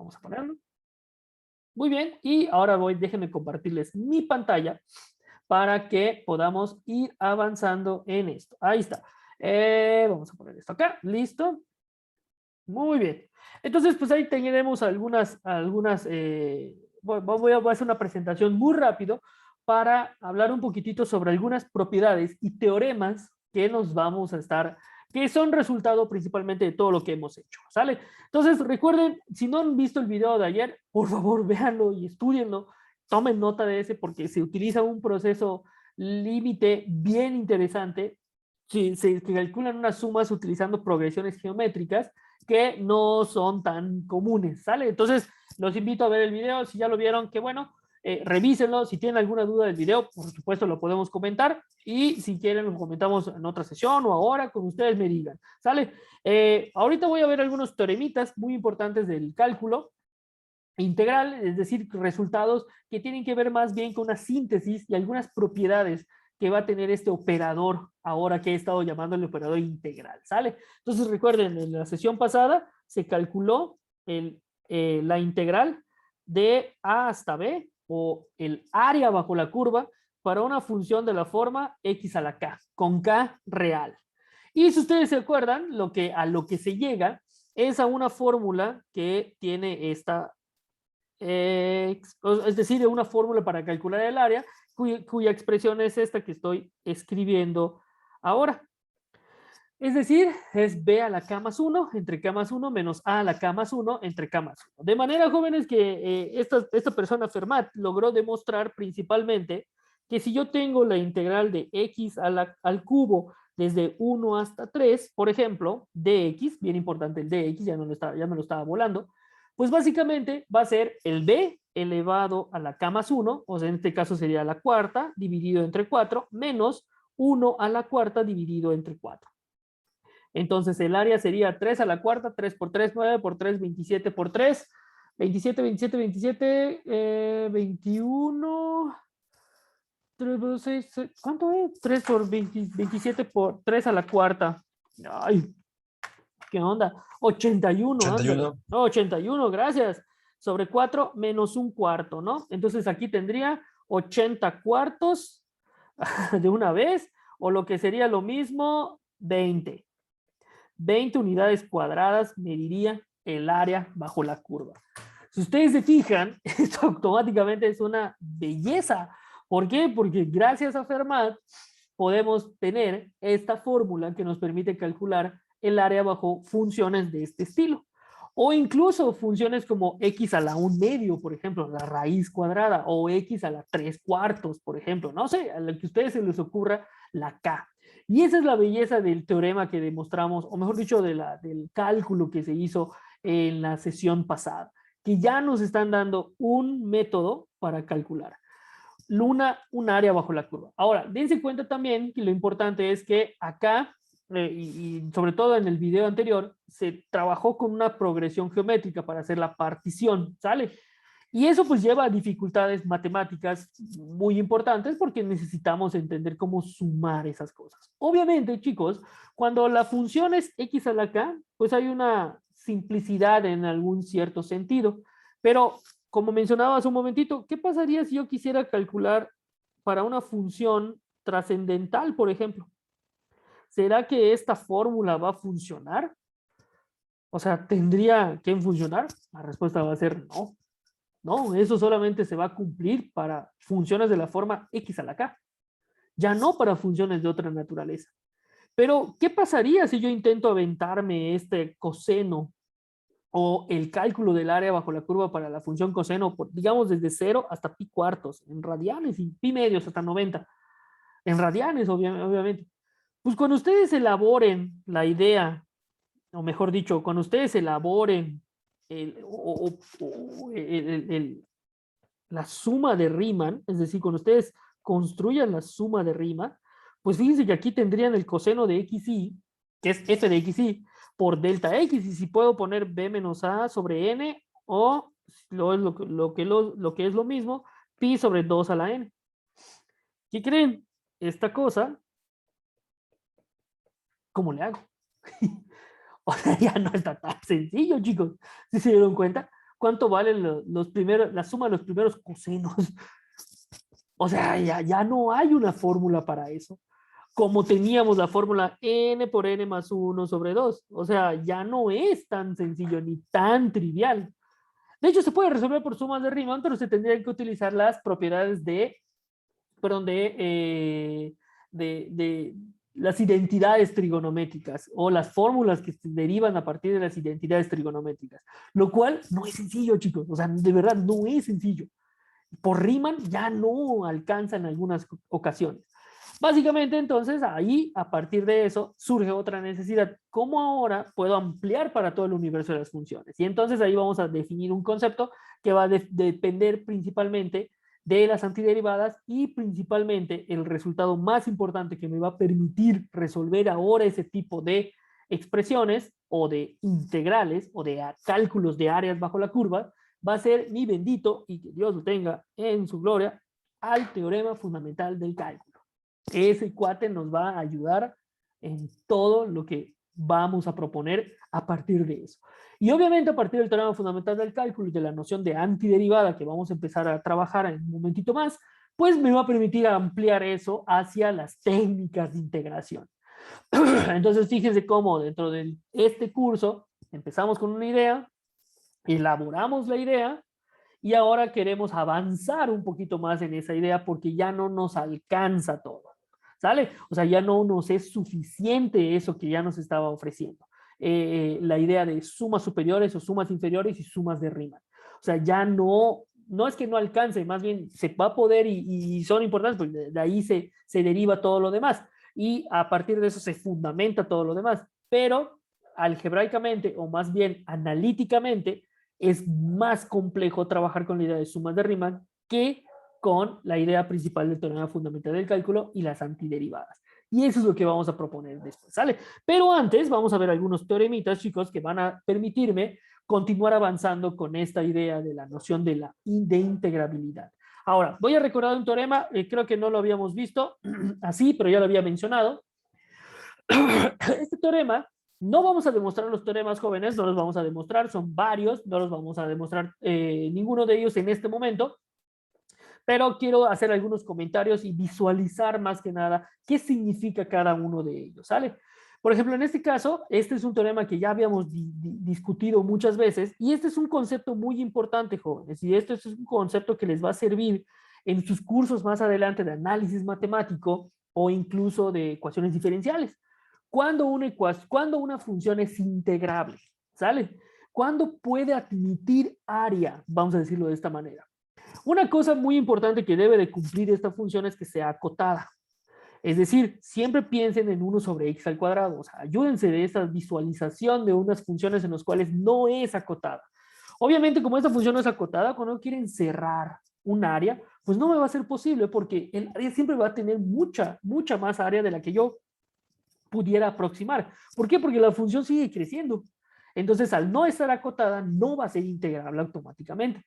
Vamos a ponerlo. Muy bien, y ahora déjenme compartirles mi pantalla para que podamos ir avanzando en esto. Ahí está. Vamos a poner esto acá, listo. Muy bien. Entonces, pues ahí tenemos voy a hacer una presentación muy rápido para hablar un poquitito sobre algunas propiedades y teoremas que nos vamos a estar, que son resultado principalmente de todo lo que hemos hecho, ¿sale? Entonces, recuerden, si no han visto el video de ayer, por favor, véanlo y estudienlo, tomen nota de ese porque se utiliza un proceso límite bien interesante. Se calculan unas sumas utilizando progresiones geométricas que no son tan comunes, ¿sale? Entonces, los invito a ver el video, si ya lo vieron, qué bueno, revísenlo, si tienen alguna duda del video, por supuesto lo podemos comentar, y si quieren lo comentamos en otra sesión o ahora, como ustedes me digan, ¿sale? Ahorita voy a ver algunos teoremitas muy importantes del cálculo integral, es decir, resultados que tienen que ver más bien con una síntesis y algunas propiedades que va a tener este operador ahora que he estado llamando el operador integral, ¿sale? Entonces recuerden, en la sesión pasada se calculó la integral de A hasta B o el área bajo la curva para una función de la forma x a la k, con k real. Y si ustedes se acuerdan, a lo que se llega es a una fórmula que tiene esta es decir, una fórmula para calcular el área, cuya expresión es esta que estoy escribiendo ahora. Es decir, es b a la k más 1 entre k más 1 menos a la k más 1 entre k más 1. De manera, jóvenes, que esta persona, Fermat, logró demostrar principalmente que si yo tengo la integral de x al cubo desde 1 hasta 3, por ejemplo, dx, bien importante el dx, ya me lo estaba volando, pues básicamente va a ser el b elevado a la k más 1, o sea, en este caso sería la cuarta dividido entre 4, menos 1 a la cuarta dividido entre 4. Entonces el área sería 3 a la cuarta, 3 por 3, 9 por 3, 27 por 3, 27, 27, 27, 21, 3, 6, ¿cuánto es? 3 por 20, 27 por 3 a la cuarta. Ay, ¿qué onda? 81, ándale. 81. No, 81, gracias. Sobre 4 menos un cuarto, ¿no? Entonces aquí tendría 80 cuartos de una vez, o lo que sería lo mismo, 20. 20 unidades cuadradas mediría el área bajo la curva. Si ustedes se fijan, esto automáticamente es una belleza. ¿Por qué? Porque gracias a Fermat podemos tener esta fórmula que nos permite calcular el área bajo funciones de este estilo. O incluso funciones como x a la 1 medio, por ejemplo, la raíz cuadrada, o x a la 3 cuartos, por ejemplo. No sé, a lo que a ustedes se les ocurra, la k. Y esa es la belleza del teorema que demostramos, o mejor dicho, del cálculo que se hizo en la sesión pasada, que ya nos están dando un método para calcular un área bajo la curva. Ahora, dense cuenta también que lo importante es que acá, y sobre todo en el video anterior, se trabajó con una progresión geométrica para hacer la partición, ¿sale? Y eso pues lleva a dificultades matemáticas muy importantes porque necesitamos entender cómo sumar esas cosas. Obviamente, chicos, cuando la función es x a la k, pues hay una simplicidad en algún cierto sentido. Pero, como mencionaba hace un momentito, ¿qué pasaría si yo quisiera calcular para una función trascendental, por ejemplo? ¿Será que esta fórmula va a funcionar? O sea, ¿tendría que funcionar? La respuesta va a ser no. No, eso solamente se va a cumplir para funciones de la forma x a la k, ya no para funciones de otra naturaleza. Pero, ¿qué pasaría si yo intento aventarme este coseno o el cálculo del área bajo la curva para la función coseno, digamos desde 0 hasta pi cuartos, en radianes, y pi medios hasta 90, en radianes, obviamente? Pues cuando ustedes elaboren la idea, o mejor dicho, cuando ustedes elaboren la suma de Riemann, es decir, cuando ustedes construyan la suma de Riemann, pues fíjense que aquí tendrían el coseno de xy, que es f de xy, por delta x, y si puedo poner b menos a sobre n, o lo que es lo mismo, pi sobre 2 a la n. ¿Qué creen? Esta cosa, ¿cómo le hago? O sea, ya no está tan sencillo, chicos. ¿Sí se dieron cuenta? cuánto vale la suma de los primeros cosenos. O sea, ya no hay una fórmula para eso. Como teníamos la fórmula n por n más 1 sobre 2. O sea, ya no es tan sencillo ni tan trivial. De hecho, se puede resolver por sumas de Riemann, pero se tendrían que utilizar las propiedades perdón, de las identidades trigonométricas o las fórmulas que se derivan a partir de las identidades trigonométricas. Lo cual no es sencillo, chicos. O sea, de verdad, no es sencillo. Por Riemann ya no alcanza en algunas ocasiones. Básicamente, entonces, ahí, a partir de eso, surge otra necesidad. ¿Cómo ahora puedo ampliar para todo el universo de las funciones? Y entonces ahí vamos a definir un concepto que va a depender principalmente de las antiderivadas y principalmente el resultado más importante que me va a permitir resolver ahora ese tipo de expresiones o de integrales o de cálculos de áreas bajo la curva, va a ser mi bendito, y que Dios lo tenga en su gloria, al teorema fundamental del cálculo. Ese cuate nos va a ayudar en todo lo que vamos a proponer a partir de eso. Y obviamente a partir del teorema fundamental del cálculo y de la noción de antiderivada que vamos a empezar a trabajar en un momentito más, pues me va a permitir ampliar eso hacia las técnicas de integración. Entonces fíjense cómo dentro de este curso empezamos con una idea, elaboramos la idea, y ahora queremos avanzar un poquito más en esa idea porque ya no nos alcanza todo. ¿Sale? O sea, ya no nos es suficiente eso que ya nos estaba ofreciendo. La idea de sumas superiores o sumas inferiores y sumas de Riemann. O sea, ya no es que no alcance, más bien se va a poder y son importantes, porque de ahí se deriva todo lo demás. Y a partir de eso se fundamenta todo lo demás. Pero algebraicamente, o más bien analíticamente, es más complejo trabajar con la idea de sumas de Riemann que con la idea principal del teorema fundamental del cálculo y las antiderivadas. Y eso es lo que vamos a proponer después, ¿sale? Pero antes vamos a ver algunos teoremitas, chicos, que van a permitirme continuar avanzando con esta idea de la noción de integrabilidad. Ahora, voy a recordar un teorema, creo que no lo habíamos visto así, pero ya lo había mencionado. Este teorema, no vamos a demostrar los teoremas jóvenes, no los vamos a demostrar, son varios, no los vamos a demostrar ninguno de ellos en este momento, pero quiero hacer algunos comentarios y visualizar más que nada qué significa cada uno de ellos, ¿sale? Por ejemplo, en este caso, este es un teorema que ya habíamos discutido muchas veces y este es un concepto muy importante, jóvenes, y este es un concepto que les va a servir en sus cursos más adelante de análisis matemático o incluso de ecuaciones diferenciales. Cuando una función es integrable, ¿sale? ¿Cuándo puede admitir área? Vamos a decirlo de esta manera. Una cosa muy importante que debe de cumplir esta función es que sea acotada. Es decir, siempre piensen en 1 sobre x al cuadrado. O sea, ayúdense de esta visualización de unas funciones en las cuales no es acotada. Obviamente, como esta función no es acotada, cuando quieren cerrar un área, pues no me va a ser posible porque el área siempre va a tener mucha más área de la que yo pudiera aproximar. ¿Por qué? Porque la función sigue creciendo. Entonces, al no estar acotada, no va a ser integrable automáticamente.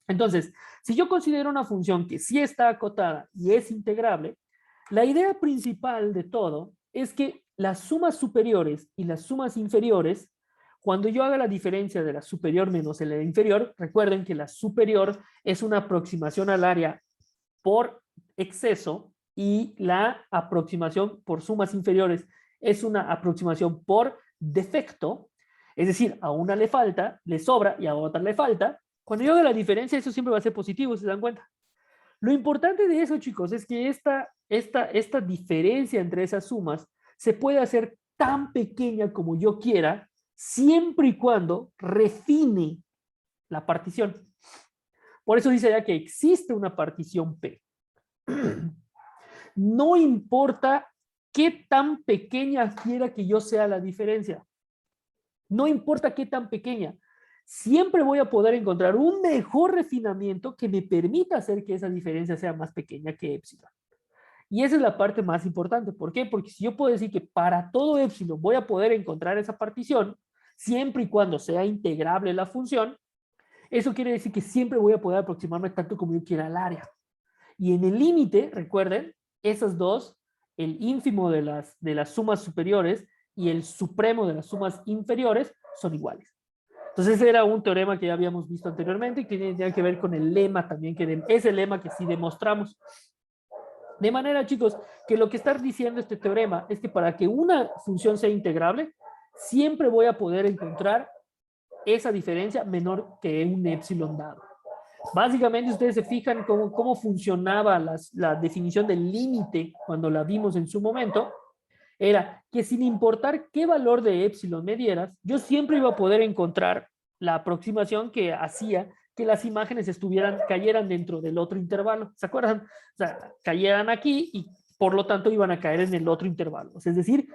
Entonces, si yo considero una función que sí está acotada y es integrable, la idea principal de todo es que las sumas superiores y las sumas inferiores, cuando yo haga la diferencia de la superior menos la inferior, recuerden que la superior es una aproximación al área por exceso y la aproximación por sumas inferiores es una aproximación por defecto, es decir, a una le falta, le sobra y a otra le falta. Cuando yo haga la diferencia, eso siempre va a ser positivo, ¿se dan cuenta? Lo importante de eso, chicos, es que esta diferencia entre esas sumas se puede hacer tan pequeña como yo quiera, siempre y cuando refine la partición. Por eso dice ya que existe una partición P. No importa qué tan pequeña quiera que yo sea la diferencia. No importa qué tan pequeña. Siempre voy a poder encontrar un mejor refinamiento que me permita hacer que esa diferencia sea más pequeña que épsilon. Y esa es la parte más importante. ¿Por qué? Porque si yo puedo decir que para todo épsilon voy a poder encontrar esa partición, siempre y cuando sea integrable la función, eso quiere decir que siempre voy a poder aproximarme tanto como yo quiera al área. Y en el límite, recuerden, esas dos, el ínfimo de las sumas superiores y el supremo de las sumas inferiores, son iguales. Entonces ese era un teorema que ya habíamos visto anteriormente y que tenía que ver con el lema también, que es el lema que sí demostramos. De manera, chicos, que lo que está diciendo este teorema es que para que una función sea integrable, siempre voy a poder encontrar esa diferencia menor que un epsilon dado. Básicamente, ustedes se fijan cómo funcionaba la definición del límite cuando la vimos en su momento, era que sin importar qué valor de epsilon me dieras, yo siempre iba a poder encontrar la aproximación que hacía que las imágenes cayeran dentro del otro intervalo. ¿Se acuerdan? O sea, cayeran aquí y por lo tanto iban a caer en el otro intervalo. Es decir,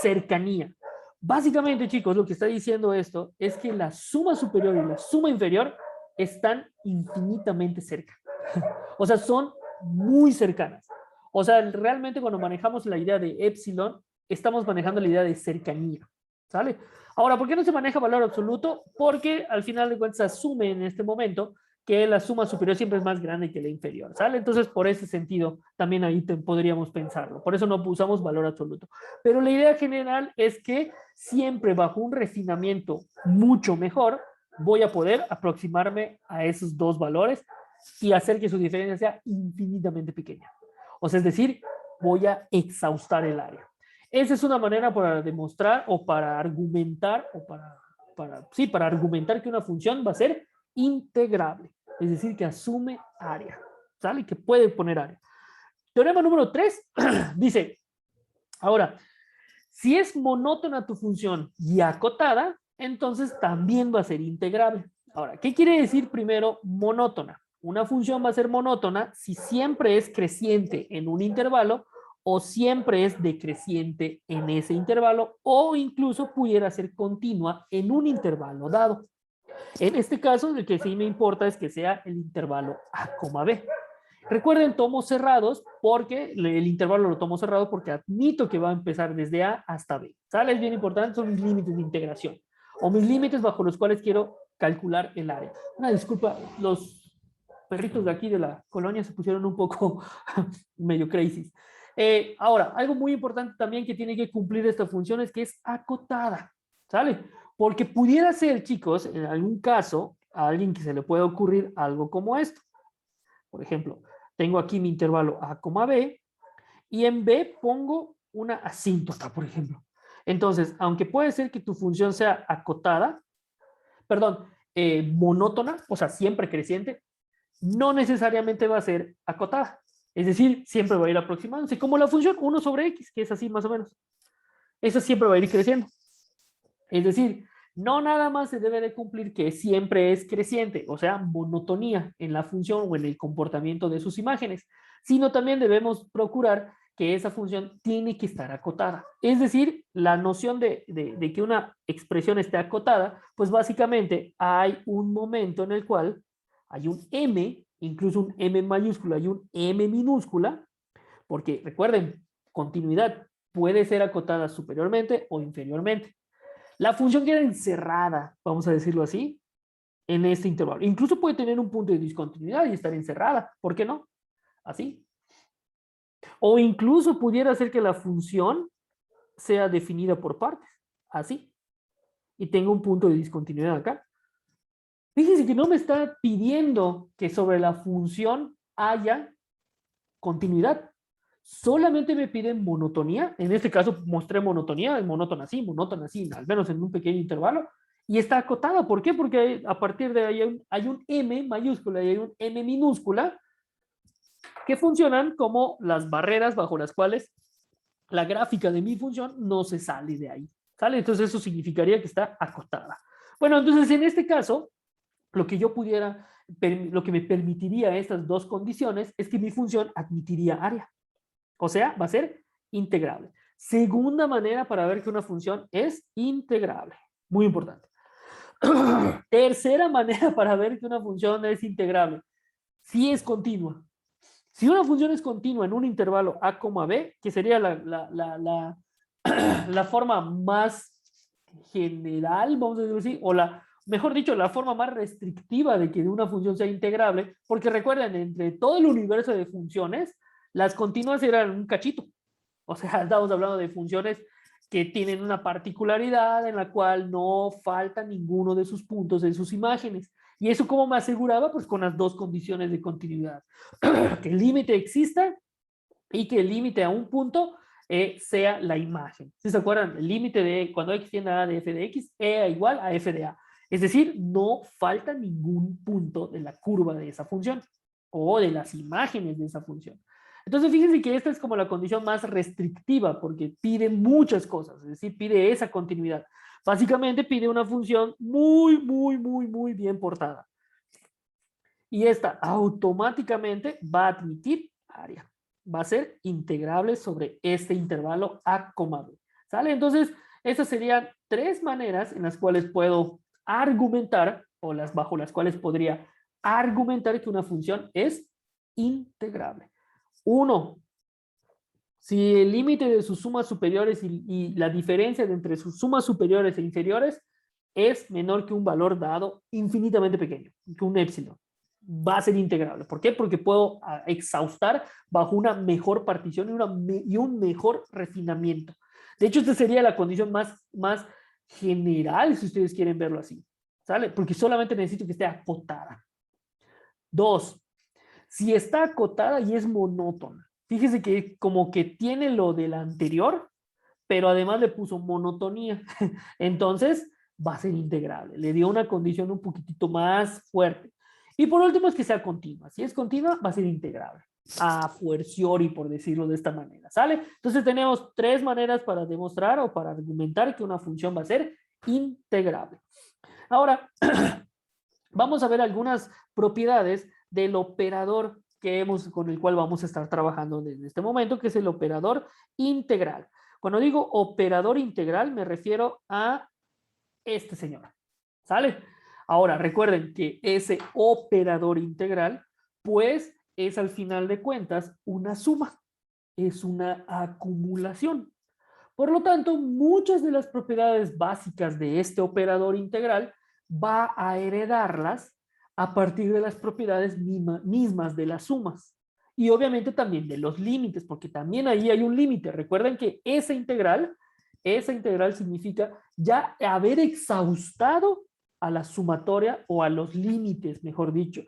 cercanía. Básicamente, chicos, lo que está diciendo esto es que la suma superior y la suma inferior están infinitamente cerca. O sea, son muy cercanas. O sea, realmente cuando manejamos la idea de epsilon, estamos manejando la idea de cercanía. ¿Sale? Ahora, ¿por qué no se maneja valor absoluto? Porque al final de cuentas se asume en este momento que la suma superior siempre es más grande que la inferior, ¿sale? Entonces, por ese sentido, también ahí podríamos pensarlo. Por eso no usamos valor absoluto. Pero la idea general es que siempre bajo un refinamiento mucho mejor, voy a poder aproximarme a esos dos valores y hacer que su diferencia sea infinitamente pequeña. O sea, es decir, voy a exhaustar el área. Esa es una manera para demostrar o para argumentar para argumentar que una función va a ser integrable, es decir, que asume área, ¿sale? Que puede poner área. Teorema número 3 dice, ahora, si es monótona tu función y acotada, entonces también va a ser integrable. Ahora, ¿qué quiere decir primero monótona? Una función va a ser monótona si siempre es creciente en un intervalo o siempre es decreciente en ese intervalo o incluso pudiera ser continua en un intervalo dado. En este caso, el que sí me importa es que sea el intervalo A, B. Recuerden tomos cerrados porque el intervalo lo tomo cerrado porque admito que va a empezar desde A hasta B. ¿Sale? Es bien importante, son mis límites de integración o mis límites bajo los cuales quiero calcular el área. Una disculpa, los perritos de aquí de la colonia se pusieron un poco medio crazy. Ahora, algo muy importante también que tiene que cumplir esta función es que es acotada, ¿sale? Porque pudiera ser, chicos, en algún caso, a alguien que se le pueda ocurrir algo como esto. Por ejemplo, tengo aquí mi intervalo A, B, y en B pongo una asíntota, por ejemplo. Entonces, aunque puede ser que tu función sea acotada, perdón, monótona, o sea, siempre creciente, no necesariamente va a ser acotada. Es decir, siempre va a ir aproximándose, como la función 1 sobre x, que es así más o menos. Esa siempre va a ir creciendo. Es decir, no nada más se debe de cumplir que siempre es creciente, o sea, monotonía en la función o en el comportamiento de sus imágenes, sino también debemos procurar que esa función tiene que estar acotada. Es decir, la noción de que una expresión esté acotada, pues básicamente hay un momento en el cual hay un m, incluso un m mayúscula y un m minúscula, porque recuerden, continuidad puede ser acotada superiormente o inferiormente. La función queda encerrada, vamos a decirlo así, en este intervalo. Incluso puede tener un punto de discontinuidad y estar encerrada. ¿Por qué no? Así. O incluso pudiera ser que la función sea definida por partes. Así. Y tenga un punto de discontinuidad acá. Fíjense que no me está pidiendo que sobre la función haya continuidad. Solamente me piden monotonía. En este caso mostré monotonía, es monótona así, al menos en un pequeño intervalo. Y está acotada. ¿Por qué? Porque a partir de ahí hay un M mayúscula y hay un M minúscula que funcionan como las barreras bajo las cuales la gráfica de mi función no se sale de ahí. ¿Sale? Entonces eso significaría que está acotada. Bueno, entonces en este caso, lo que yo pudiera, lo que me permitiría estas dos condiciones es que mi función admitiría área. O sea, va a ser integrable. Segunda manera para ver que una función es integrable. Muy importante. Tercera manera para ver que una función es integrable. Si es continua. Si una función es continua en un intervalo A, B, que sería la forma más general, vamos a decirlo así, o mejor dicho, la forma más restrictiva de que una función sea integrable, porque recuerden, entre todo el universo de funciones, las continuas eran un cachito. O sea, estamos hablando de funciones que tienen una particularidad en la cual no falta ninguno de sus puntos en sus imágenes. ¿Y eso cómo me aseguraba? Pues con las dos condiciones de continuidad. Que el límite exista y que el límite a un punto sea la imagen. ¿Sí se acuerdan? El límite de cuando x tiende a de f de x, e igual a f de a. Es decir, no falta ningún punto de la curva de esa función o de las imágenes de esa función. Entonces, fíjense que esta es como la condición más restrictiva porque pide muchas cosas, es decir, pide esa continuidad. Básicamente pide una función muy bien portada. Y esta automáticamente va a admitir área. Va a ser integrable sobre este intervalo a, b. ¿Sale? Entonces, esas serían tres maneras en las cuales puedo argumentar, o bajo las cuales podría argumentar que una función es integrable. Uno, si el límite de sus sumas superiores y la diferencia entre sus sumas superiores e inferiores es menor que un valor dado infinitamente pequeño, que un épsilon, va a ser integrable. ¿Por qué? Porque puedo exhaustar bajo una mejor partición y un mejor refinamiento. De hecho, esta sería la condición más general, si ustedes quieren verlo así. ¿Sale? Porque solamente necesito que esté acotada. Dos, si está acotada y es monótona. Fíjese que como que tiene lo del anterior, pero además le puso monotonía. Entonces va a ser integrable. Le dio una condición un poquitito más fuerte. Y por último es que sea continua. Si es continua, va a ser integrable. A fuerciori, por decirlo de esta manera. ¿Sale? Entonces tenemos tres maneras para demostrar o para argumentar que una función va a ser integrable. Ahora, vamos a ver algunas propiedades del operador con el cual vamos a estar trabajando desde este momento, que es el operador integral. Cuando digo operador integral, me refiero a este señor. ¿Sale? Ahora, recuerden que ese operador integral, pues, es al final de cuentas una suma. Es una acumulación. Por lo tanto, muchas de las propiedades básicas de este operador integral va a heredarlas a partir de las propiedades mismas de las sumas. Y obviamente también de los límites, porque también ahí hay un límite. Recuerden que esa integral significa ya haber exhaustado a la sumatoria o a los límites, mejor dicho,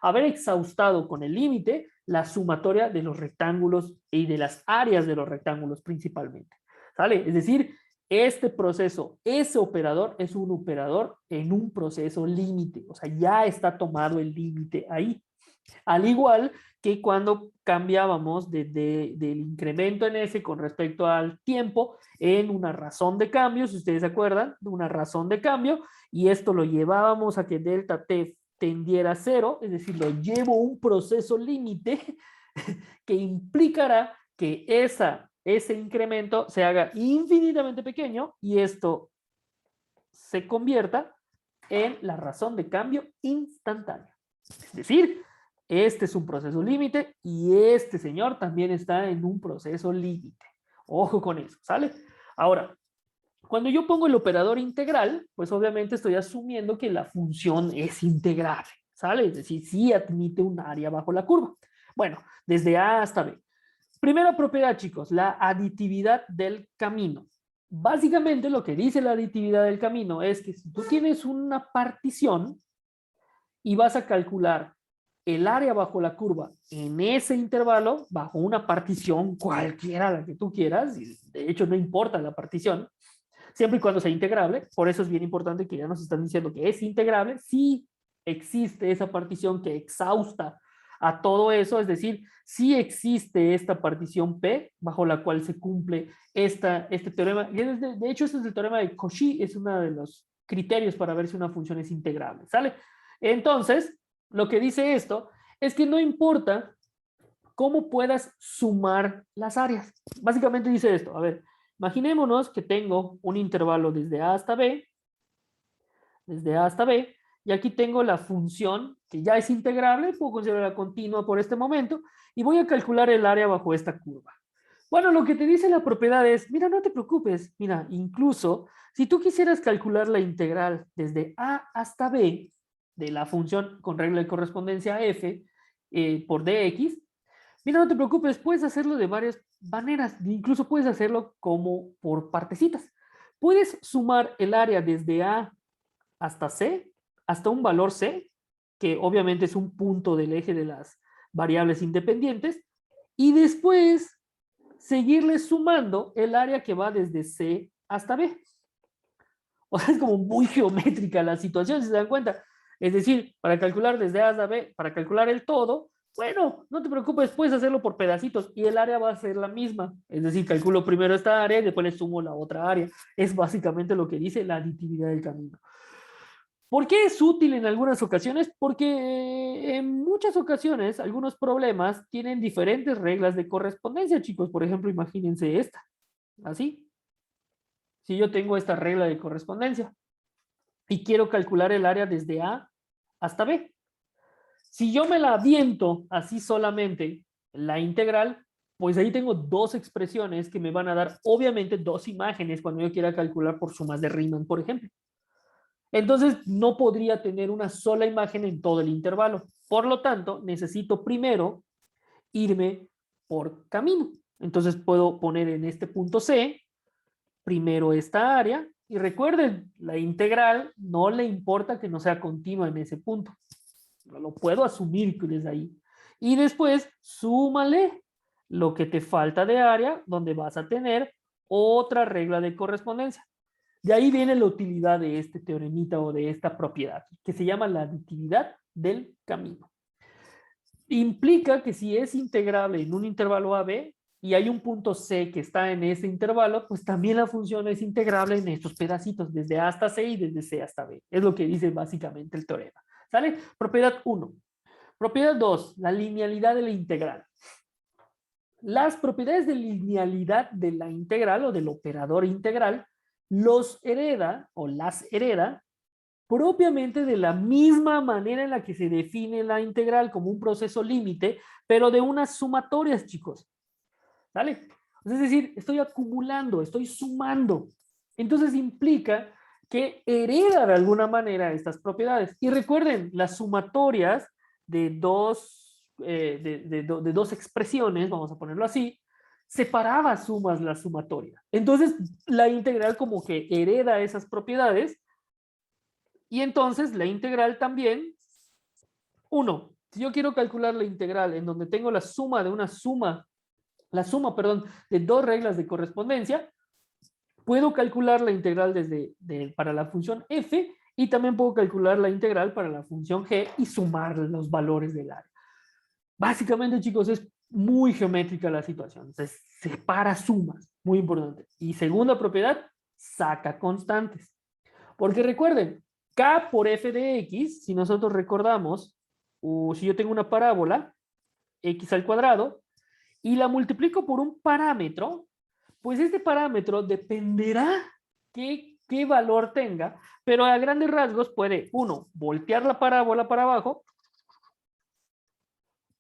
haber exhaustado con el límite la sumatoria de los rectángulos y de las áreas de los rectángulos principalmente. ¿Sale? Es decir, este proceso, ese operador es un operador en un proceso límite, o sea, ya está tomado el límite ahí. Al igual que cuando cambiábamos del incremento en S con respecto al tiempo en una razón de cambio, si ustedes se acuerdan, de una razón de cambio, y esto lo llevábamos a que delta T tendiera a cero, es decir, lo llevo a un proceso límite que implicará que ese incremento se haga infinitamente pequeño y esto se convierta en la razón de cambio instantánea. Es decir, este es un proceso límite y este señor también está en un proceso límite. Ojo con eso, ¿sale? Ahora, cuando yo pongo el operador integral, pues obviamente estoy asumiendo que la función es integrable, ¿sale? Es decir, sí admite un área bajo la curva. Bueno, desde A hasta B. Primera propiedad, chicos, la aditividad del camino. Básicamente lo que dice la aditividad del camino es que si tú tienes una partición y vas a calcular el área bajo la curva en ese intervalo, bajo una partición cualquiera la que tú quieras, y de hecho no importa la partición, siempre y cuando sea integrable, por eso es bien importante que ya nos están diciendo que es integrable, si existe esa partición que exhausta a todo eso, es decir, si existe esta partición P bajo la cual se cumple este teorema, y de hecho este es el teorema de Cauchy, es uno de los criterios para ver si una función es integrable, ¿sale? Entonces, lo que dice esto es que no importa cómo puedas sumar las áreas. Básicamente dice esto, a ver, imaginémonos que tengo un intervalo desde A hasta B, y aquí tengo la función que ya es integrable, puedo considerarla continua por este momento, y voy a calcular el área bajo esta curva. Bueno, lo que te dice la propiedad es, mira, no te preocupes, mira, incluso si tú quisieras calcular la integral desde A hasta B de la función con regla de correspondencia f por dx, Mira, no te preocupes, puedes hacerlo de varias maneras. Incluso puedes hacerlo como por partecitas. Puedes sumar el área desde A hasta C, hasta un valor C, que obviamente es un punto del eje de las variables independientes, y después seguirle sumando el área que va desde C hasta B. O sea, es como muy geométrica la situación, si se dan cuenta. Es decir, para calcular desde A hasta B, para calcular el todo, bueno, no te preocupes, puedes hacerlo por pedacitos y el área va a ser la misma. Es decir, calculo primero esta área y después le sumo la otra área. Es básicamente lo que dice la aditividad del camino. ¿Por qué es útil en algunas ocasiones? Porque en muchas ocasiones algunos problemas tienen diferentes reglas de correspondencia, chicos. Por ejemplo, imagínense esta, así. Si yo tengo esta regla de correspondencia y quiero calcular el área desde A hasta B. Si yo me la aviento así solamente, la integral, pues ahí tengo dos expresiones que me van a dar, obviamente, dos imágenes cuando yo quiera calcular por sumas de Riemann, por ejemplo. Entonces, no podría tener una sola imagen en todo el intervalo. Por lo tanto, necesito primero irme por camino. Entonces, puedo poner en este punto C, primero esta área, y recuerden, la integral no le importa que no sea continua en ese punto. Lo puedo asumir que desde ahí. Y después, súmale lo que te falta de área, donde vas a tener otra regla de correspondencia. De ahí viene la utilidad de este teoremita o de esta propiedad, que se llama la aditividad del camino. Implica que si es integrable en un intervalo AB y hay un punto C que está en ese intervalo, pues también la función es integrable en estos pedacitos, desde A hasta C y desde C hasta B. Es lo que dice básicamente el teorema. ¿Sale? Propiedad 1. Propiedad 2, la linealidad de la integral. Las propiedades de linealidad de la integral o del operador integral los hereda o las hereda propiamente de la misma manera en la que se define la integral como un proceso límite, pero de unas sumatorias, chicos. ¿Vale? Es decir, estoy acumulando, estoy sumando. Entonces implica que hereda de alguna manera estas propiedades. Y recuerden, las sumatorias de dos expresiones, vamos a ponerlo así, separaba sumas la sumatoria. Entonces, la integral como que hereda esas propiedades y entonces la integral también, si yo quiero calcular la integral en donde tengo la suma de de dos reglas de correspondencia, puedo calcular la integral para la función f y también puedo calcular la integral para la función g y sumar los valores del área. Básicamente, chicos, es muy geométrica la situación. Entonces, separa sumas, muy importante. Y segunda propiedad, saca constantes. Porque recuerden, k por f de x, si nosotros recordamos, si yo tengo una parábola, x al cuadrado, y la multiplico por un parámetro, pues este parámetro dependerá qué valor tenga, pero a grandes rasgos puede, voltear la parábola para abajo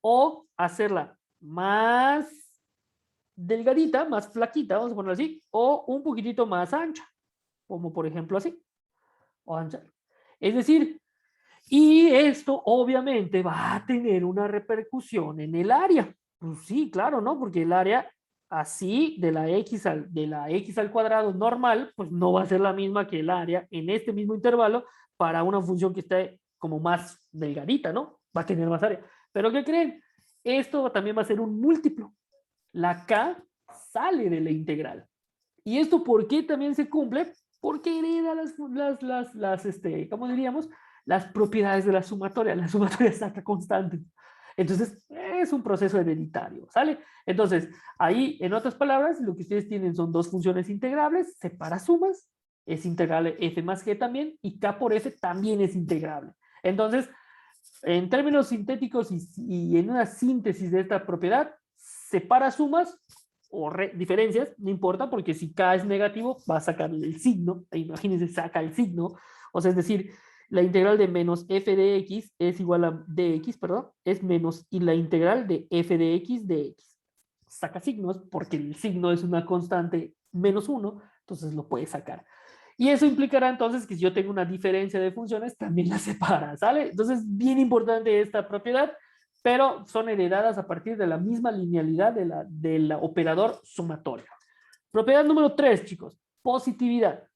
o hacerla más delgadita, más flaquita, vamos a ponerlo así, o un poquitito más ancha, como por ejemplo así, o ancha. Es decir, y esto obviamente va a tener una repercusión en el área. Pues sí, claro, ¿no? Porque el área así de la x al cuadrado normal, pues no va a ser la misma que el área en este mismo intervalo para una función que esté como más delgadita, ¿no? Va a tener más área. Pero ¿qué creen? Esto también va a ser un múltiplo. La k sale de la integral. ¿Y esto por qué también se cumple? Porque hereda ¿cómo diríamos? Las propiedades de la sumatoria. La sumatoria saca constantes. Entonces, es un proceso hereditario, ¿sale? Entonces, ahí, en otras palabras, lo que ustedes tienen son dos funciones integrables, separa sumas, es integrable f más g también, y k por f también es integrable. Entonces, en términos sintéticos y en una síntesis de esta propiedad, separa sumas o diferencias, no importa, porque si k es negativo, va a sacar el signo, imagínense, saca el signo, o sea, es decir, la integral de menos f de x es igual a dx, perdón, es menos, y la integral de f de x dx. Saca signos porque el signo es una constante -1, entonces lo puede sacar. Y eso implicará entonces que si yo tengo una diferencia de funciones, también la separa, ¿sale? Entonces, bien importante esta propiedad, pero son heredadas a partir de la misma linealidad del operador sumatorio. Propiedad número 3, chicos, positividad.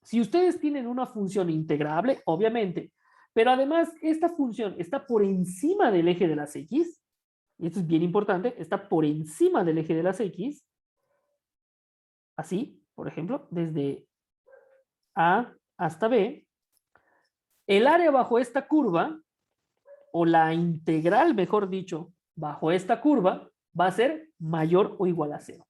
Si ustedes tienen una función integrable, obviamente, pero además esta función está por encima del eje de las X, y esto es bien importante, está por encima del eje de las X, así, por ejemplo, desde A hasta B, el área bajo esta curva, o la integral, mejor dicho, bajo esta curva, va a ser mayor o igual a 0.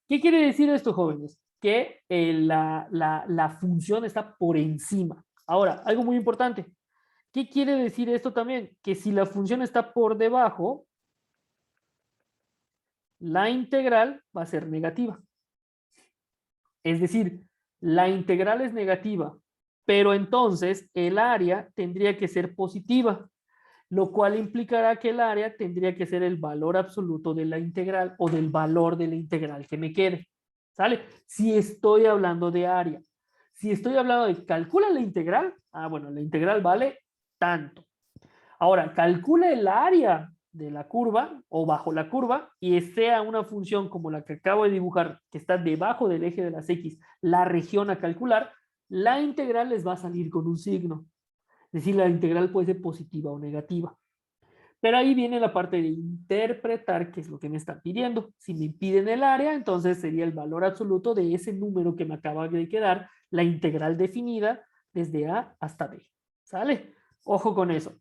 ¿Qué quiere decir esto, jóvenes? Que la función está por encima. Ahora, algo muy importante. ¿Qué quiere decir esto también? Que si la función está por debajo, la integral va a ser negativa. Es decir, la integral es negativa, pero entonces el área tendría que ser positiva, lo cual implicará que el área tendría que ser el valor absoluto de la integral o del valor de la integral que me quede. ¿Sale? Si estoy hablando de área. Si estoy hablando de calcula la integral, bueno, la integral vale tanto. Ahora, calcula el área de la curva o bajo la curva y sea una función como la que acabo de dibujar, que está debajo del eje de las X, la región a calcular, la integral les va a salir con un signo. Es decir, la integral puede ser positiva o negativa. Pero ahí viene la parte de interpretar qué es lo que me están pidiendo. Si me piden el área, entonces sería el valor absoluto de ese número que me acaba de quedar, la integral definida desde A hasta B. ¿Sale? Ojo con eso.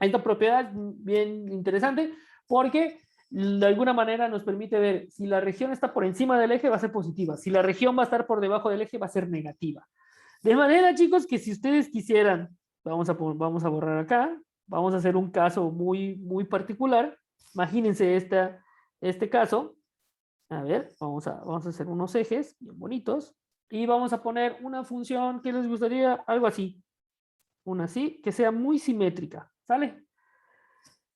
Esta propiedad es bien interesante porque de alguna manera nos permite ver si la región está por encima del eje va a ser positiva, si la región va a estar por debajo del eje va a ser negativa. De manera, chicos, que si ustedes quisieran, vamos a borrar acá, vamos a hacer un caso muy particular. Imagínense este caso. A ver, vamos a hacer unos ejes bien bonitos y vamos a poner una función que les gustaría, algo así. Una así, que sea muy simétrica, ¿sale?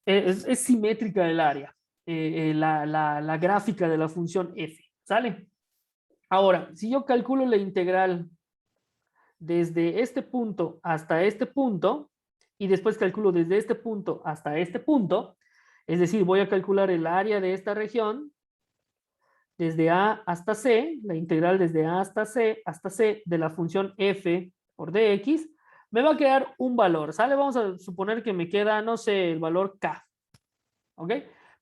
Es simétrica el área, la gráfica de la función f, ¿sale? Ahora, si yo calculo la integral desde este punto hasta este punto, y después calculo desde este punto hasta este punto, es decir, voy a calcular el área de esta región, desde A hasta C, la integral desde A hasta C de la función f por dx, me va a quedar un valor, ¿sale? Vamos a suponer que me queda, no sé, el valor k, ¿ok?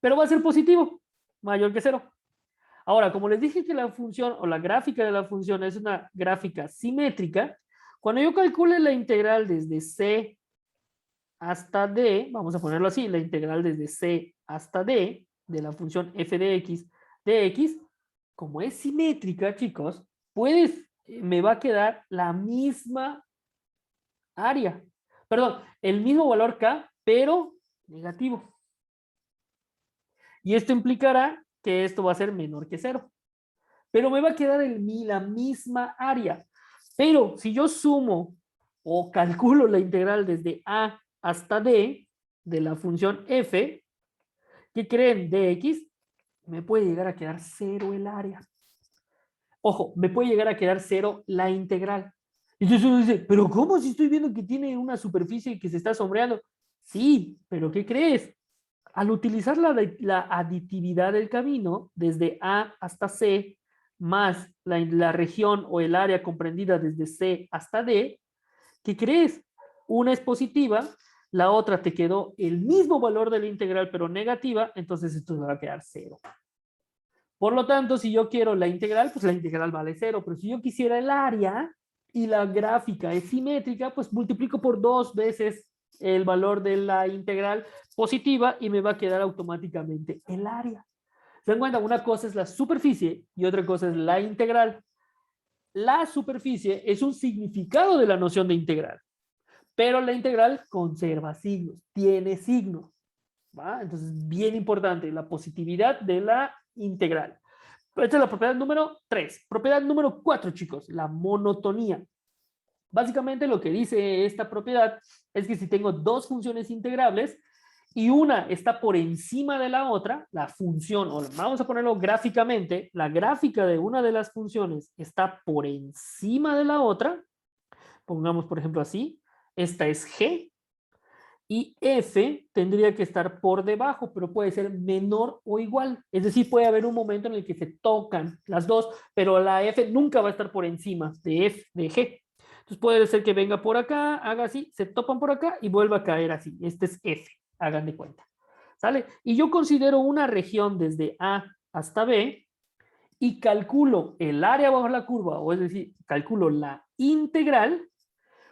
Pero va a ser positivo, mayor que 0. Ahora, como les dije que la función o la gráfica de la función es una gráfica simétrica, cuando yo calcule la integral desde C hasta D, vamos a ponerlo así, la integral desde C hasta D de la función f de x, como es simétrica, chicos, me va a quedar la misma área. Perdón, el mismo valor K, pero negativo. Y esto implicará que esto va a ser menor que 0. Pero me va a quedar la misma área. Pero si yo sumo o calculo la integral desde A hasta D de la función f, ¿qué creen? Dx, me puede llegar a quedar 0 el área. Ojo, me puede llegar a quedar 0 la integral. Entonces uno dice, pero ¿cómo si estoy viendo que tiene una superficie que se está sombreando? Sí, pero ¿qué crees? Al utilizar la aditividad del camino, desde A hasta C, más la región o el área comprendida desde C hasta D, ¿qué crees? Una es positiva, la otra te quedó el mismo valor de la integral, pero negativa, entonces esto me va a quedar 0. Por lo tanto, si yo quiero la integral, pues la integral vale 0, pero si yo quisiera el área y la gráfica es simétrica, pues multiplico por 2 veces el valor de la integral positiva y me va a quedar automáticamente el área. ¿Se dan cuenta? Una cosa es la superficie y otra cosa es la integral. La superficie es un significado de la noción de integral, pero la integral conserva signos, tiene signos, ¿va? Entonces, bien importante, la positividad de la integral. Esta es la propiedad número 3. Propiedad número 4, chicos, la monotonía. Básicamente lo que dice esta propiedad es que si tengo dos funciones integrables y una está por encima de la otra, la función, o vamos a ponerlo gráficamente, la gráfica de una de las funciones está por encima de la otra, pongamos por ejemplo así, esta es G, y f tendría que estar por debajo, pero puede ser menor o igual. Es decir, puede haber un momento en el que se tocan las dos, pero la f nunca va a estar por encima de g. Entonces puede ser que venga por acá, haga así, se topan por acá y vuelva a caer así. Este es f, hagan de cuenta. ¿Sale? Y yo considero una región desde A hasta B y calculo el área bajo la curva, o es decir, calculo la integral.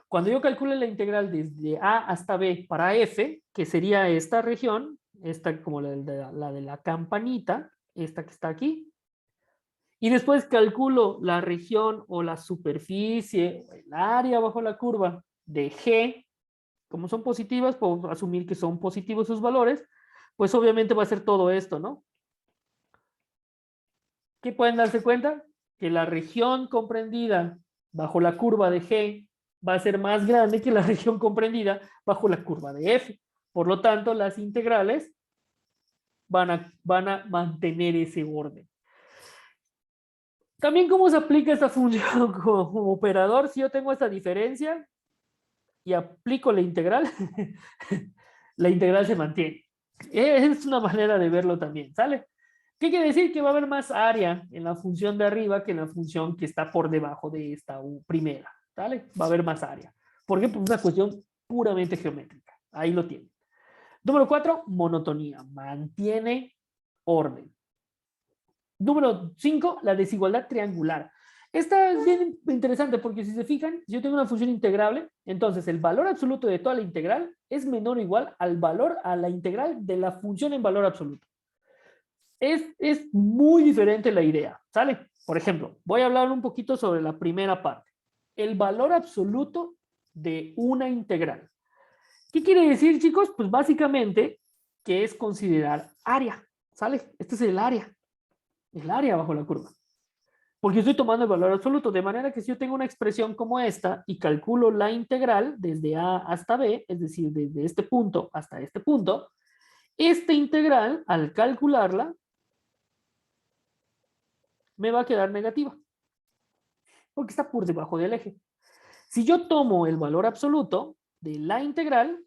Cuando yo calcule la integral desde A hasta B para F, que sería esta región, esta como la de la campanita, esta que está aquí, y después calculo la región o la superficie, o el área bajo la curva de G, como son positivas, puedo asumir que son positivos sus valores, pues obviamente va a ser todo esto, ¿no? ¿Qué pueden darse cuenta? Que la región comprendida bajo la curva de G va a ser más grande que la región comprendida bajo la curva de F. Por lo tanto, las integrales van a mantener ese orden. También, ¿cómo se aplica esta función como operador? Si yo tengo esta diferencia y aplico la integral se mantiene. Es una manera de verlo también, ¿sale? ¿Qué quiere decir? Que va a haber más área en la función de arriba que en la función que está por debajo de esta primera, ¿sale? Va a haber más área. ¿Por qué? Por una cuestión puramente geométrica. Ahí lo tienen. Número 4, monotonía. Mantiene orden. Número 5, la desigualdad triangular. Esta es bien interesante porque si se fijan, si yo tengo una función integrable, entonces el valor absoluto de toda la integral es menor o igual al valor a la integral de la función en valor absoluto. Es muy diferente la idea, ¿sale? Por ejemplo, voy a hablar un poquito sobre la primera parte. El valor absoluto de una integral. ¿Qué quiere decir, chicos? Pues básicamente que es considerar área, ¿sale? Este es el área bajo la curva. Porque estoy tomando el valor absoluto, de manera que si yo tengo una expresión como esta y calculo la integral desde A hasta B, es decir, desde este punto hasta este punto, esta integral, al calcularla, me va a quedar negativa, porque está por debajo del eje. Si yo tomo el valor absoluto de la integral,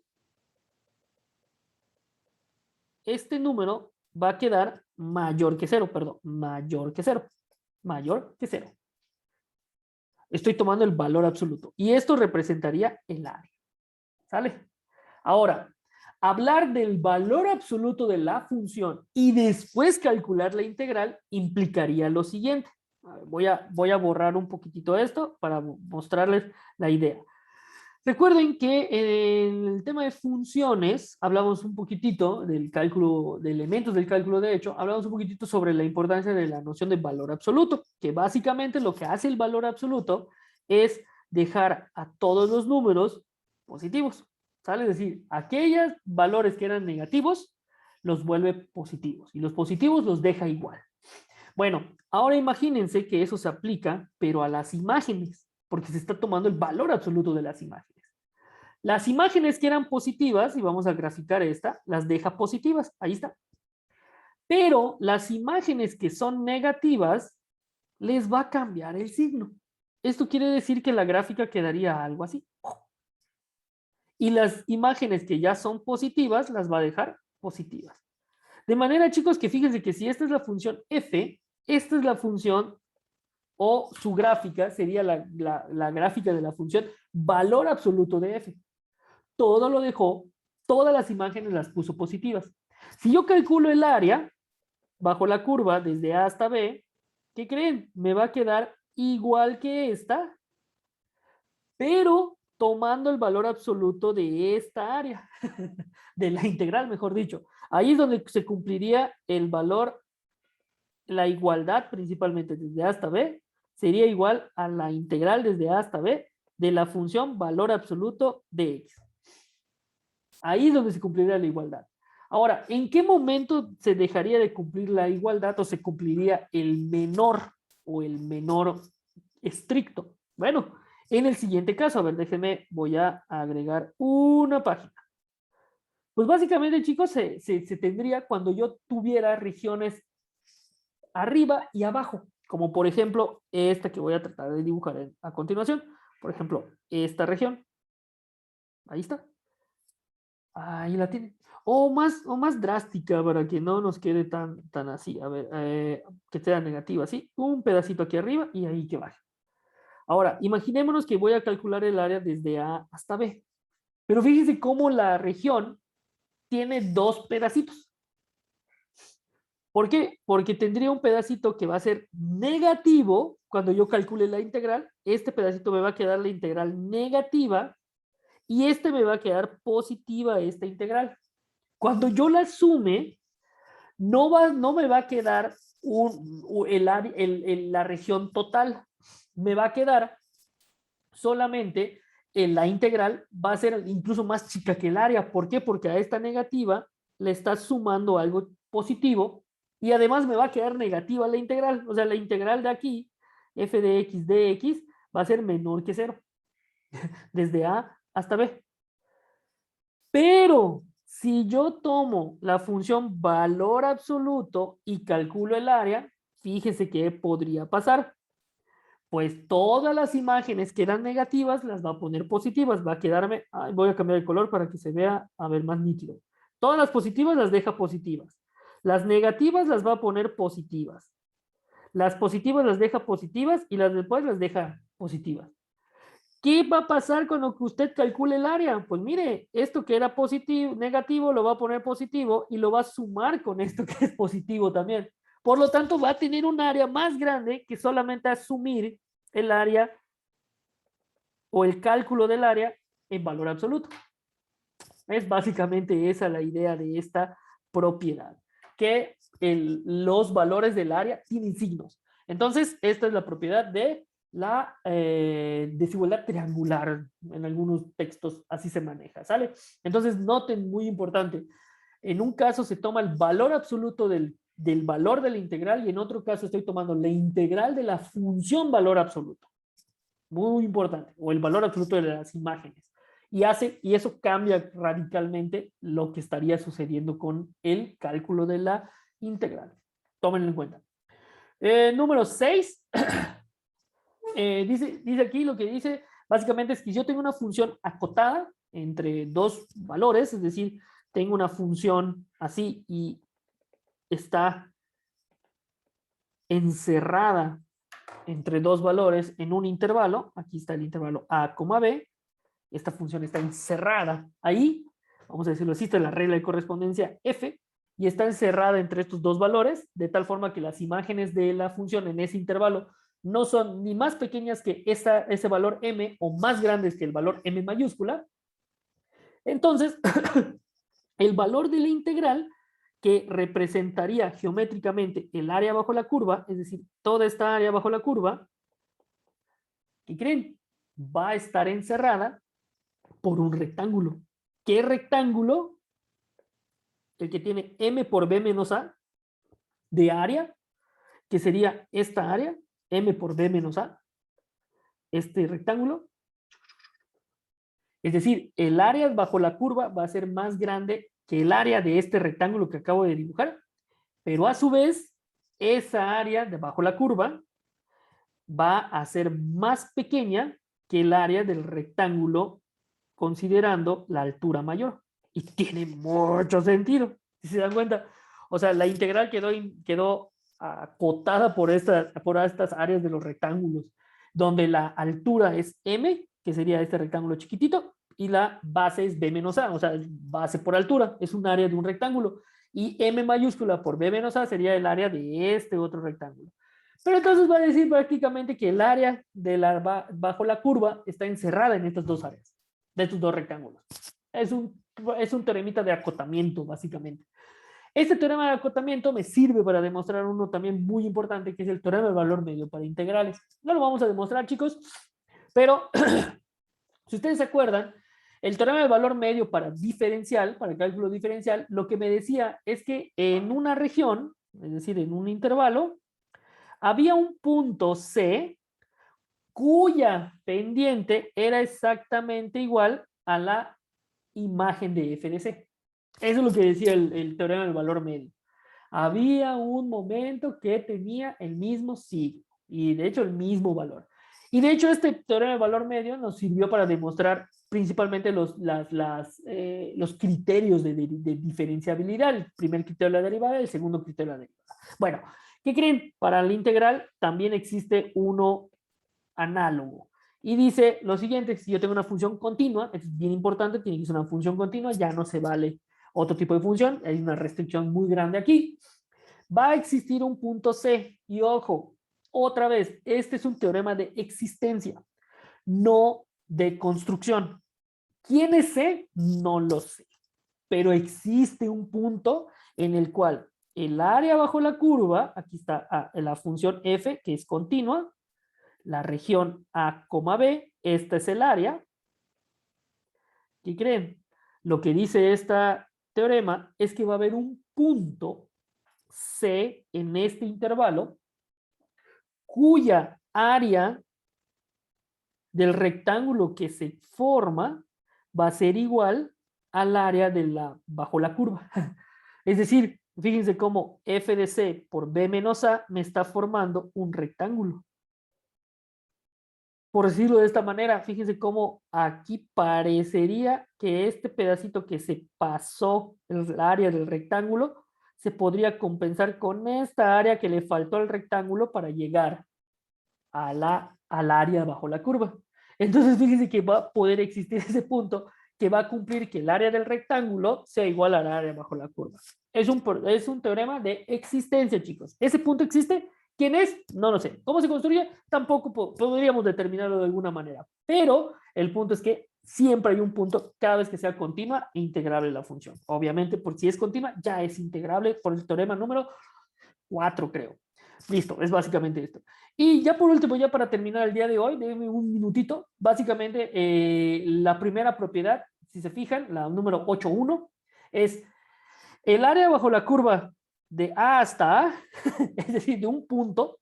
este número va a quedar mayor que cero, perdón, mayor que cero, mayor que cero. Estoy tomando el valor absoluto y esto representaría el área, ¿sale? Ahora, hablar del valor absoluto de la función y después calcular la integral implicaría lo siguiente. Voy a borrar un poquitito esto para mostrarles la idea. Recuerden que en el tema de funciones hablamos un poquitito del cálculo, de elementos del cálculo de hecho, hablamos un poquitito sobre la importancia de la noción de valor absoluto, que básicamente lo que hace el valor absoluto es dejar a todos los números positivos, ¿sale? Es decir, aquellos valores que eran negativos los vuelve positivos y los positivos los deja igual. Bueno, ahora imagínense que eso se aplica, pero a las imágenes, porque se está tomando el valor absoluto de las imágenes. Las imágenes que eran positivas, y vamos a graficar esta, las deja positivas, ahí está. Pero las imágenes que son negativas, les va a cambiar el signo. Esto quiere decir que la gráfica quedaría algo así. Y las imágenes que ya son positivas, las va a dejar positivas. De manera, chicos, que fíjense que si esta es la función f, esta es la función o su gráfica sería la gráfica de la función valor absoluto de f. Todo lo dejó, todas las imágenes las puso positivas. Si yo calculo el área bajo la curva desde A hasta B, ¿qué creen? Me va a quedar igual que esta, pero tomando el valor absoluto de esta área, de la integral, mejor dicho. Ahí es donde se cumpliría el valor, la igualdad principalmente desde A hasta B, sería igual a la integral desde A hasta B de la función valor absoluto de x. Ahí es donde se cumpliría la igualdad. Ahora, ¿en qué momento se dejaría de cumplir la igualdad o se cumpliría el menor o el menor estricto? Bueno, en el siguiente caso, a ver, déjenme, voy a agregar una página. Pues básicamente, chicos, se tendría cuando yo tuviera regiones arriba y abajo, como por ejemplo esta que voy a tratar de dibujar a continuación. Por ejemplo, esta región. Ahí está. Ahí la tiene. O más drástica para que no nos quede tan así. A ver, que sea negativa, así. Un pedacito aquí arriba y ahí que baje. Ahora, imaginémonos que voy a calcular el área desde A hasta B. Pero fíjense cómo la región tiene dos pedacitos. ¿Por qué? Porque tendría un pedacito que va a ser negativo cuando yo calcule la integral. Este pedacito me va a quedar la integral negativa y este me va a quedar positiva esta integral. Cuando yo la sume, no me va a quedar la región total. Me va a quedar solamente la integral va a ser incluso más chica que el área. ¿Por qué? Porque a esta negativa le está sumando algo positivo y además me va a quedar negativa la integral. O sea, la integral de aquí, f de x dx, va a ser menor que 0, desde A hasta B. Pero si yo tomo la función valor absoluto y calculo el área, fíjese qué podría pasar. Pues todas las imágenes que eran negativas las va a poner positivas. Va a quedarme, voy a cambiar el color para que se vea a ver más nítido. Todas las positivas las deja positivas. Las negativas las va a poner positivas. Las positivas las deja positivas y las después las deja positivas. ¿Qué va a pasar cuando usted calcule el área? Pues mire, esto que era positivo, negativo, lo va a poner positivo y lo va a sumar con esto que es positivo también. Por lo tanto, va a tener un área más grande que solamente asumir el área o el cálculo del área en valor absoluto. Es básicamente esa la idea de esta propiedad, que los valores del área tienen signos. Entonces, esta es la propiedad de la desigualdad triangular. En algunos textos así se maneja, ¿sale? Entonces, noten, muy importante, en un caso se toma el valor absoluto del valor de la integral y en otro caso estoy tomando la integral de la función valor absoluto. Muy importante. O el valor absoluto de las imágenes. Y eso cambia radicalmente lo que estaría sucediendo con el cálculo de la integral. Tómenlo en cuenta. Número 6. Dice aquí lo que dice, básicamente es que yo tengo una función acotada entre dos valores, es decir, tengo una función así y está encerrada entre dos valores en un intervalo. Aquí está el intervalo A, B. Esta función está encerrada ahí, vamos a decirlo así, esta es la regla de correspondencia F, y está encerrada entre estos dos valores, de tal forma que las imágenes de la función en ese intervalo no son ni más pequeñas que ese valor m o más grandes que el valor m mayúscula. Entonces, el valor de la integral que representaría geométricamente el área bajo la curva, es decir, toda esta área bajo la curva, ¿qué creen? Va a estar encerrada por un rectángulo. ¿Qué rectángulo? El que tiene m por b menos a de área, que sería esta área, m por b menos a, este rectángulo. Es decir, el área bajo la curva va a ser más grande que el área de este rectángulo que acabo de dibujar, pero a su vez, esa área de bajo la curva va a ser más pequeña que el área del rectángulo considerando la altura mayor. Y tiene mucho sentido, si se dan cuenta. O sea, la integral quedó acotada por estas áreas de los rectángulos, donde la altura es m, que sería este rectángulo chiquitito, y la base es b menos a, o sea, base por altura, es un área de un rectángulo. Y m mayúscula por b menos a sería el área de este otro rectángulo. Pero entonces va a decir prácticamente que el área bajo la curva está encerrada en estas dos áreas, de estos dos rectángulos. Es un teoremita de acotamiento, básicamente. Este teorema de acotamiento me sirve para demostrar uno también muy importante, que es el teorema del valor medio para integrales. No lo vamos a demostrar, chicos, pero si ustedes se acuerdan, el teorema del valor medio para diferencial, para el cálculo diferencial, lo que me decía es que en una región, es decir, en un intervalo, había un punto C cuya pendiente era exactamente igual a la imagen de f de c. Eso es lo que decía el teorema del valor medio. Había un momento que tenía el mismo signo y de hecho el mismo valor. Y de hecho este teorema del valor medio nos sirvió para demostrar principalmente los criterios de diferenciabilidad. El primer criterio de la derivada, el segundo criterio de la derivada. Bueno, ¿qué creen? Para la integral también existe uno análogo. Y dice lo siguiente: si yo tengo una función continua, es bien importante, tiene que ser una función continua, ya no se vale otro tipo de función, hay una restricción muy grande aquí. Va a existir un punto C, y ojo, otra vez, este es un teorema de existencia, no de construcción. ¿Quién es C? No lo sé, pero existe un punto en el cual el área bajo la curva, aquí está la función f, que es continua, la región A, B, esta es el área. ¿Qué creen? Lo que dice este teorema es que va a haber un punto C en este intervalo cuya área del rectángulo que se forma va a ser igual al área bajo la curva. Es decir, fíjense cómo f de c por b menos a me está formando un rectángulo. Por decirlo de esta manera, fíjense cómo aquí parecería que este pedacito que se pasó el área del rectángulo se podría compensar con esta área que le faltó al rectángulo para llegar al área bajo la curva. Entonces fíjense que va a poder existir ese punto que va a cumplir que el área del rectángulo sea igual al área bajo la curva. Es un teorema de existencia, chicos. ¿Ese punto existe? ¿Quién es? No lo sé. ¿Cómo se construye? Tampoco podríamos determinarlo de alguna manera. Pero el punto es que siempre hay un punto cada vez que sea continua e integrable la función. Obviamente, por si es continua, ya es integrable por el teorema número 4, creo. Listo, es básicamente esto. Y ya por último, ya para terminar el día de hoy, déjenme un minutito. Básicamente, la primera propiedad, si se fijan, la número 8.1, es el área bajo la curva de A hasta A, es decir, de un punto,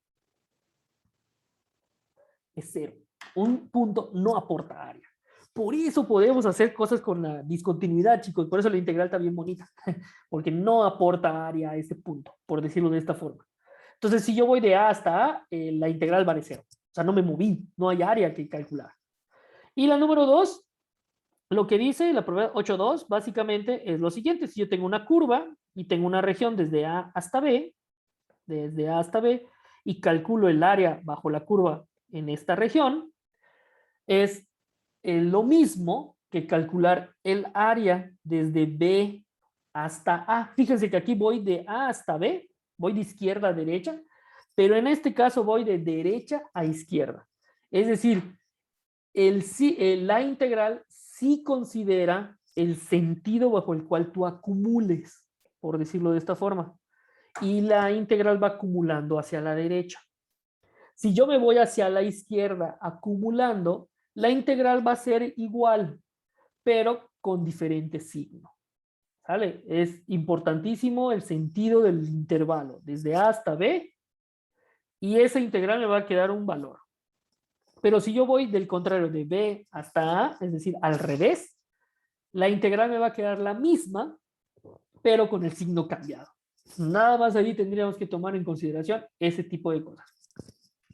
es cero. Un punto no aporta área. Por eso podemos hacer cosas con la discontinuidad, chicos. Por eso la integral está bien bonita, porque no aporta área a ese punto, por decirlo de esta forma. Entonces, si yo voy de A hasta A, la integral vale cero. O sea, no me moví, no hay área que calcular. Y la número 2, lo que dice la prueba 8.2, básicamente es lo siguiente. Si yo tengo una curva y tengo una región desde A hasta B, y calculo el área bajo la curva en esta región, es lo mismo que calcular el área desde B hasta A. Fíjense que aquí voy de A hasta B, voy de izquierda a derecha, pero en este caso voy de derecha a izquierda. Es decir, la integral sí considera el sentido bajo el cual tú acumules, por decirlo de esta forma. Y la integral va acumulando hacia la derecha. Si yo me voy hacia la izquierda acumulando, la integral va a ser igual, pero con diferente signo. ¿Sale? Es importantísimo el sentido del intervalo, desde A hasta B, y esa integral me va a quedar un valor. Pero si yo voy del contrario, de B hasta A, es decir, al revés, la integral me va a quedar la misma, pero con el signo cambiado. Nada más ahí tendríamos que tomar en consideración ese tipo de cosas.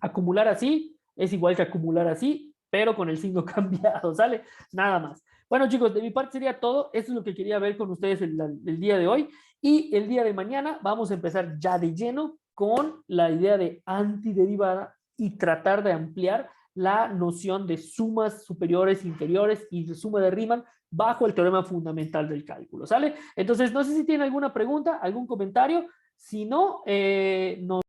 Acumular así es igual que acumular así, pero con el signo cambiado, ¿sale? Nada más. Bueno, chicos, de mi parte sería todo. Esto es lo que quería ver con ustedes el día de hoy. Y el día de mañana vamos a empezar ya de lleno con la idea de antiderivada y tratar de ampliar la noción de sumas superiores, inferiores y de suma de Riemann bajo el teorema fundamental del cálculo, ¿sale? Entonces, no sé si tienen alguna pregunta, algún comentario. Si no, nos